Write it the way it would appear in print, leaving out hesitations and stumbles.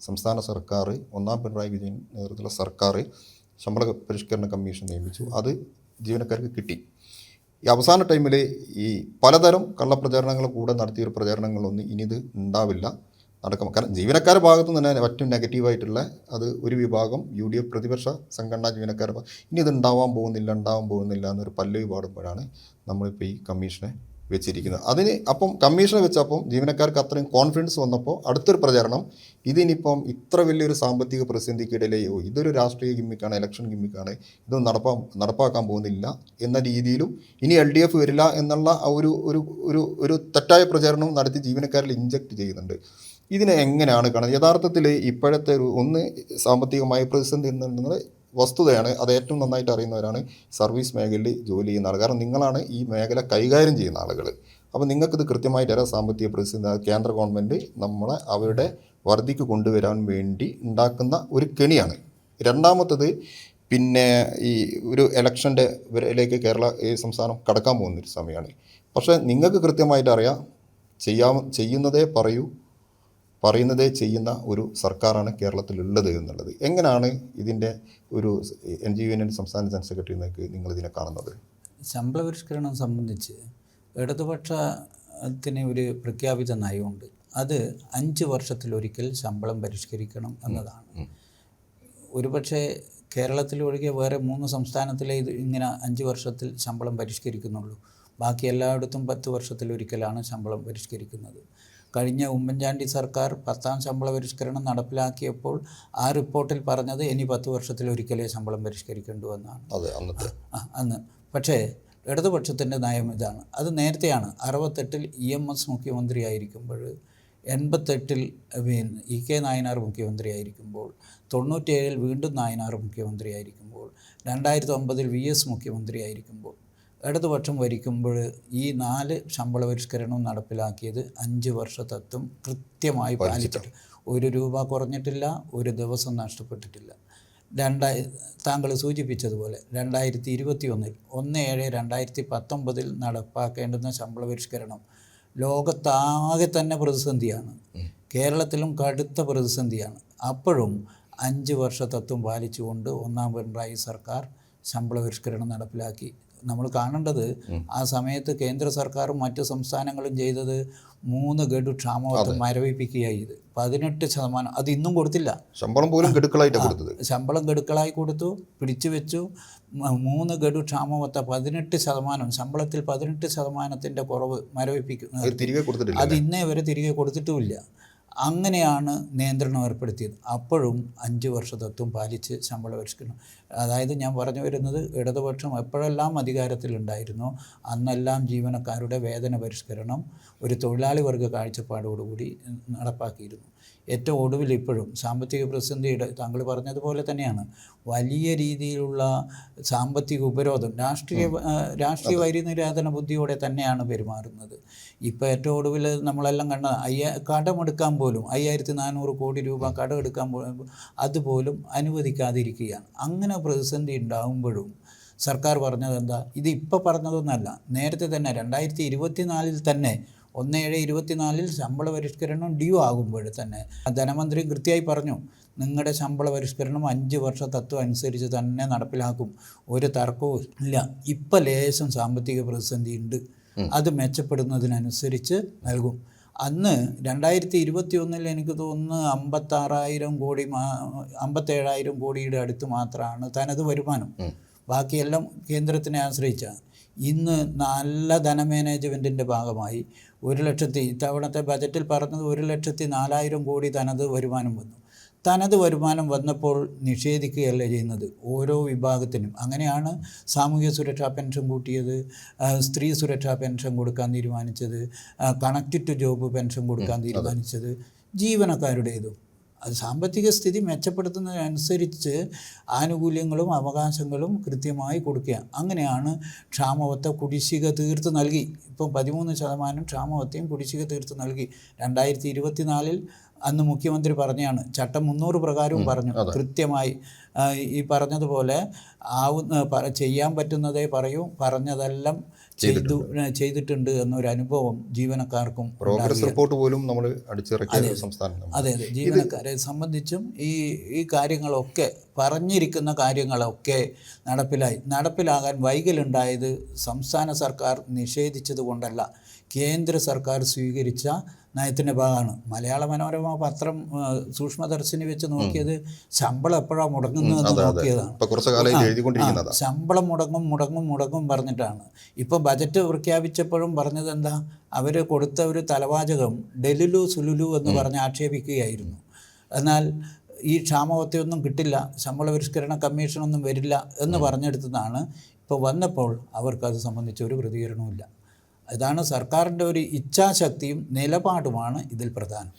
സംസ്ഥാന സർക്കാർ, ഒന്നാം പിണറായി വിജയൻ നേതൃത്വത്തിലുള്ള സർക്കാർ ശമ്പള പരിഷ്കരണ കമ്മീഷൻ നിയമിച്ചു. അത് ജീവനക്കാർക്ക് കിട്ടി. ഈ അവസാന ടൈമിൽ ഈ പലതരം കള്ളപ്രചാരണങ്ങൾ കൂടെ നടത്തിയൊരു പ്രചാരണങ്ങളൊന്നും ഇനി ഇത് ഉണ്ടാവില്ല, നടക്കും. കാരണം ജീവനക്കാരുടെ ഭാഗത്ത് തന്നെ ഏറ്റവും നെഗറ്റീവായിട്ടുള്ള അത് ഒരു വിഭാഗം UDF പ്രതിപക്ഷ സംഘടനാ ജീവനക്കാരുടെ ഇനി ഇത് ഉണ്ടാവാൻ പോകുന്നില്ല എന്നൊരു പല്ലവി പാടുമ്പോഴാണ് നമ്മളിപ്പോൾ ഈ കമ്മീഷനെ വെച്ചിരിക്കുന്നത്. അതിന് അപ്പം കമ്മീഷനെ വെച്ചപ്പം ജീവനക്കാർക്ക് അത്രയും കോൺഫിഡൻസ് വന്നപ്പോൾ അടുത്തൊരു പ്രചാരണം ഇതിനിപ്പം ഇത്ര വലിയൊരു സാമ്പത്തിക പ്രതിസന്ധിക്കിടയിലെയോ ഇതൊരു രാഷ്ട്രീയ ഗിമ്മിക്കാണ്, ഇലക്ഷൻ ഗിമ്മിക്കാണ്, ഇതൊന്നും നടപ്പാക്കാൻ പോകുന്നില്ല എന്ന രീതിയിലും ഇനി LDF വരില്ല എന്നുള്ള ഒരു തെറ്റായ പ്രചാരണം നടത്തി ജീവനക്കാരിൽ ഇഞ്ചക്ട് ചെയ്യുന്നുണ്ട്. ഇതിനെ എങ്ങനെയാണ് കാണുന്നത്? യഥാർത്ഥത്തിൽ ഇപ്പോഴത്തെ സാമ്പത്തികമായ പ്രതിസന്ധി എന്നുള്ളത് വസ്തുതയാണ്. അത് ഏറ്റവും നന്നായിട്ട് അറിയുന്നവരാണ് സർവീസ് മേഖലയിൽ ജോലി ചെയ്യുന്ന ആൾ. കാരണം നിങ്ങളാണ് ഈ മേഖല കൈകാര്യം ചെയ്യുന്ന ആളുകൾ. അപ്പോൾ നിങ്ങൾക്കിത് കൃത്യമായിട്ട് അറിയാം. സാമ്പത്തിക പ്രതിസന്ധി കേന്ദ്ര ഗവൺമെൻറ് നമ്മളെ അവരുടെ വർദ്ധിക്ക് കൊണ്ടുവരാൻ വേണ്ടി ഉണ്ടാക്കുന്ന ഒരു കെണിയാണ്. രണ്ടാമത്തത് പിന്നെ ഈ ഒരു ഇലക്ഷൻ്റെ ലേക്ക് ഈ സംസ്ഥാനം കടക്കാൻ പോകുന്നൊരു സമയമാണ്. പക്ഷേ നിങ്ങൾക്ക് കൃത്യമായിട്ട് അറിയാം, ചെയ്യുന്നതേ പറയൂ, പറയുന്നതേ ചെയ്യുന്ന ഒരു സർക്കാരാണ് കേരളത്തിലുള്ളത് എന്നുള്ളത്. എങ്ങനെയാണ് ഇതിൻ്റെ ഒരു NGO സംസ്ഥാന ജനറൽ സെക്രട്ടറി എന്നൊക്കെ നിങ്ങളിതിനെ കാണുന്നത്? ശമ്പള പരിഷ്കരണം സംബന്ധിച്ച് ഇടതുപക്ഷത്തിന് ഒരു പ്രഖ്യാപിത നയമുണ്ട്. അത് 5 വർഷത്തിലൊരിക്കൽ ശമ്പളം പരിഷ്കരിക്കണം എന്നതാണ്. ഒരുപക്ഷെ കേരളത്തിലൊഴികെ വേറെ 3 സംസ്ഥാനത്തിലെ ഇത് ഇങ്ങനെ 5 വർഷത്തിൽ ശമ്പളം പരിഷ്കരിക്കുന്നുള്ളൂ. ബാക്കി എല്ലായിടത്തും 10 വർഷത്തിലൊരിക്കലാണ് ശമ്പളം പരിഷ്കരിക്കുന്നത്. കഴിഞ്ഞ ഉമ്മൻചാണ്ടി സർക്കാർ 10ാം ശമ്പള പരിഷ്കരണം നടപ്പിലാക്കിയപ്പോൾ ആ റിപ്പോർട്ടിൽ പറഞ്ഞത് ഇനി 10 വർഷത്തിലൊരിക്കലേ ശമ്പളം പരിഷ്കരിക്കേണ്ടു എന്നാണ് അന്ന്. പക്ഷേ ഇടതുപക്ഷത്തിൻ്റെ നയം ഇതാണ്. അത് നേരത്തെയാണ്. 68-ൽ EMS മുഖ്യമന്ത്രിയായിരിക്കുമ്പോൾ, 88-ൽ EK നായനാർ മുഖ്യമന്ത്രിയായിരിക്കുമ്പോൾ, 97-ൽ വീണ്ടും നായനാർ മുഖ്യമന്ത്രിയായിരിക്കുമ്പോൾ, 2009-ൽ VS മുഖ്യമന്ത്രിയായിരിക്കുമ്പോൾ, ഇടതുപക്ഷം ഭരിക്കുമ്പോൾ ഈ 4 ശമ്പള പരിഷ്കരണവും നടപ്പിലാക്കിയത് 5 വർഷ തത്വം കൃത്യമായി പാലിച്ചിട്ട് 1 രൂപ കുറഞ്ഞിട്ടില്ല, 1 ദിവസം നഷ്ടപ്പെട്ടിട്ടില്ല. താങ്കൾ സൂചിപ്പിച്ചതുപോലെ 2021-ൽ 1/7/2019 നടപ്പാക്കേണ്ടുന്ന ശമ്പള പരിഷ്കരണം ലോകത്താകെ തന്നെ പ്രതിസന്ധിയാണ്. കേരളത്തിലും കടുത്ത പ്രതിസന്ധിയാണ്. അപ്പോഴും 5 വർഷ തത്വം പാലിച്ചുകൊണ്ട് ഒന്നാം പിണറായി സർക്കാർ ശമ്പള പരിഷ്കരണം നടപ്പിലാക്കി. നമ്മൾ കാണേണ്ടത് ആ സമയത്ത് കേന്ദ്ര സർക്കാരും മറ്റു സംസ്ഥാനങ്ങളും ചെയ്തത് 3 ഗഡു ക്ഷാമബത്ത മരവിപ്പിക്കുകയായി. ഇത് 18%. അത് ഇന്നും കൊടുത്തില്ല. ശമ്പളം പോലും ഗഡുക്കളായിട്ട് കൊടുത്തത്. ശമ്പളം ഗഡുക്കളായി കൊടുത്തു, പിടിച്ചു വെച്ചു. 3 ഗഡു ക്ഷാമബത്ത 18%, ശമ്പളത്തിൽ 18% കുറവ് മരവിപ്പിക്കും. അത് ഇന്നേ വരെ തിരികെ കൊടുത്തിട്ടുമില്ല. അങ്ങനെയാണ് നിയന്ത്രണം ഏർപ്പെടുത്തിയത്. അപ്പോഴും 5 വർഷ തത്വം പാലിച്ച് ശമ്പള പരിഷ്കരണം. അതായത് ഞാൻ പറഞ്ഞു വരുന്നത്, ഇടതുപക്ഷം എപ്പോഴെല്ലാം അധികാരത്തിലുണ്ടായിരുന്നോ അന്നെല്ലാം ജീവനക്കാരുടെ വേതന പരിഷ്കരണം ഒരു തൊഴിലാളി വർഗ കാഴ്ചപ്പാടോടുകൂടി നടപ്പാക്കിയിരുന്നു. ഏറ്റവും ഒടുവിൽ ഇപ്പോഴും സാമ്പത്തിക പ്രതിസന്ധിയുടെ താങ്കൾ പറഞ്ഞതുപോലെ തന്നെയാണ് വലിയ രീതിയിലുള്ള സാമ്പത്തിക ഉപരോധം, രാഷ്ട്രീയ വൈരിനിരാധന ബുദ്ധിയോടെ തന്നെയാണ് പെരുമാറുന്നത്. ഇപ്പോൾ ഏറ്റവും ഒടുവിൽ നമ്മളെല്ലാം കണ്ട കടമെടുക്കാൻ പോലും 5400 കോടി രൂപ കടമെടുക്കാൻ പോലും അതുപോലും അനുവദിക്കാതിരിക്കുകയാണ്. അങ്ങനെ പ്രതിസന്ധി ഉണ്ടാകുമ്പോഴും സർക്കാർ പറഞ്ഞത് എന്താ? ഇത് ഇപ്പോൾ പറഞ്ഞതൊന്നല്ല, നേരത്തെ തന്നെ 2024-ൽ തന്നെ 1/7/24-ൽ ശമ്പള പരിഷ്കരണം ഡ്യൂ ആകുമ്പോൾ തന്നെ ധനമന്ത്രി കൃത്യമായി പറഞ്ഞു, നിങ്ങളുടെ ശമ്പള പരിഷ്കരണം 5 വർഷ തത്വം അനുസരിച്ച് തന്നെ നടപ്പിലാക്കും, ഒരു തർക്കവും ഇല്ല. ഇപ്പം ലേശം സാമ്പത്തിക പ്രതിസന്ധി ഉണ്ട്, അത് മെച്ചപ്പെടുന്നതിനനുസരിച്ച് നൽകും. അന്ന് 2021-ൽ എനിക്ക് തോന്നുന്നു 56,000 കോടി 57,000 കോടിയുടെ അടുത്ത് മാത്രമാണ് തനത് വരുമാനം. ബാക്കിയെല്ലാം കേന്ദ്രത്തിനെ ആശ്രയിച്ചാണ്. ഇന്ന് നല്ല ധനമാനേജ്മെൻറ്റിൻ്റെ ഭാഗമായി 1,00,000 ഇത്തവണത്തെ ബജറ്റിൽ പറഞ്ഞത് 1,04,000 കോടി തനത് വരുമാനം വന്നു. തനത് വരുമാനം വന്നപ്പോൾ നിഷേധിക്കുകയല്ല ചെയ്യുന്നത് ഓരോ വിഭാഗത്തിനും. അങ്ങനെയാണ് സാമൂഹ്യ സുരക്ഷാ പെൻഷൻ കൂട്ടിയത്, സ്ത്രീ സുരക്ഷാ പെൻഷൻ കൊടുക്കാൻ തീരുമാനിച്ചത്, കണക്റ്റഡ് ടു ജോബ് പെൻഷൻ കൊടുക്കാൻ തീരുമാനിച്ചത്, ജീവനക്കാരുടേതും. അത് സാമ്പത്തിക സ്ഥിതി മെച്ചപ്പെടുത്തുന്നതിനനുസരിച്ച് ആനുകൂല്യങ്ങളും അവകാശങ്ങളും കൃത്യമായി കൊടുക്കുക. അങ്ങനെയാണ് ക്ഷാമബത്ത കുടിശ്ശിക തീർത്ത് നൽകി. ഇപ്പം 13% ക്ഷാമബത്തയും കുടിശ്ശിക തീർത്ത് നൽകി. 2024-ൽ അന്ന് മുഖ്യമന്ത്രി പറഞ്ഞാണ്, ചട്ടം 300 പ്രകാരവും പറഞ്ഞു കൃത്യമായി. ഈ പറഞ്ഞതുപോലെ ചെയ്യാൻ പറ്റുന്നതേ പറയൂ, പറഞ്ഞതെല്ലാം ചെയ്തിട്ടുണ്ട് എന്നൊരു അനുഭവം ജീവനക്കാർക്കും. പ്രോഗ്രസ് റിപ്പോർട്ട് പോലും നമ്മൾ അടിച്ചിറക്കിയ സംസ്ഥാനം. അതെ, ജീവനക്കാരെ സംബന്ധിച്ചും ഈ കാര്യങ്ങളൊക്കെ പറഞ്ഞിരിക്കുന്ന കാര്യങ്ങളൊക്കെ നടപ്പിലാകാൻ വൈകലുണ്ടായത് സംസ്ഥാന സർക്കാർ നിഷേധിച്ചത് കൊണ്ടല്ല, കേന്ദ്ര സർക്കാർ സ്വീകരിച്ച നയത്തിൻ്റെ ഭാഗമാണ്. മലയാള മനോരമ പത്രം സൂക്ഷ്മദർശിനി വെച്ച് നോക്കിയത് ശമ്പളം എപ്പോഴാണ് മുടങ്ങുന്നതെന്ന് നോക്കിയതാണ്. ശമ്പളം മുടങ്ങും പറഞ്ഞിട്ടാണ്. ഇപ്പം ബജറ്റ് പ്രഖ്യാപിച്ചപ്പോഴും പറഞ്ഞത് എന്താ, അവർ കൊടുത്ത ഒരു തലവാചകം ഡെലുലു സുലുലു എന്ന് പറഞ്ഞ് ആക്ഷേപിക്കുകയായിരുന്നു. എന്നാൽ ഈ ക്ഷാമബത്തയൊന്നും കിട്ടില്ല, ശമ്പള പരിഷ്കരണ കമ്മീഷനൊന്നും വരില്ല എന്ന് പറഞ്ഞെടുത്തതാണ്. ഇപ്പോൾ വന്നപ്പോൾ അവർക്കത് സംബന്ധിച്ച് ഒരു പ്രതികരണവുമില്ല. ഇതാണ് സർക്കാരിൻ്റെ ഒരു ഇച്ഛാശക്തിയും നിലപാടുമാണ് ഇതിൽ പ്രധാനം.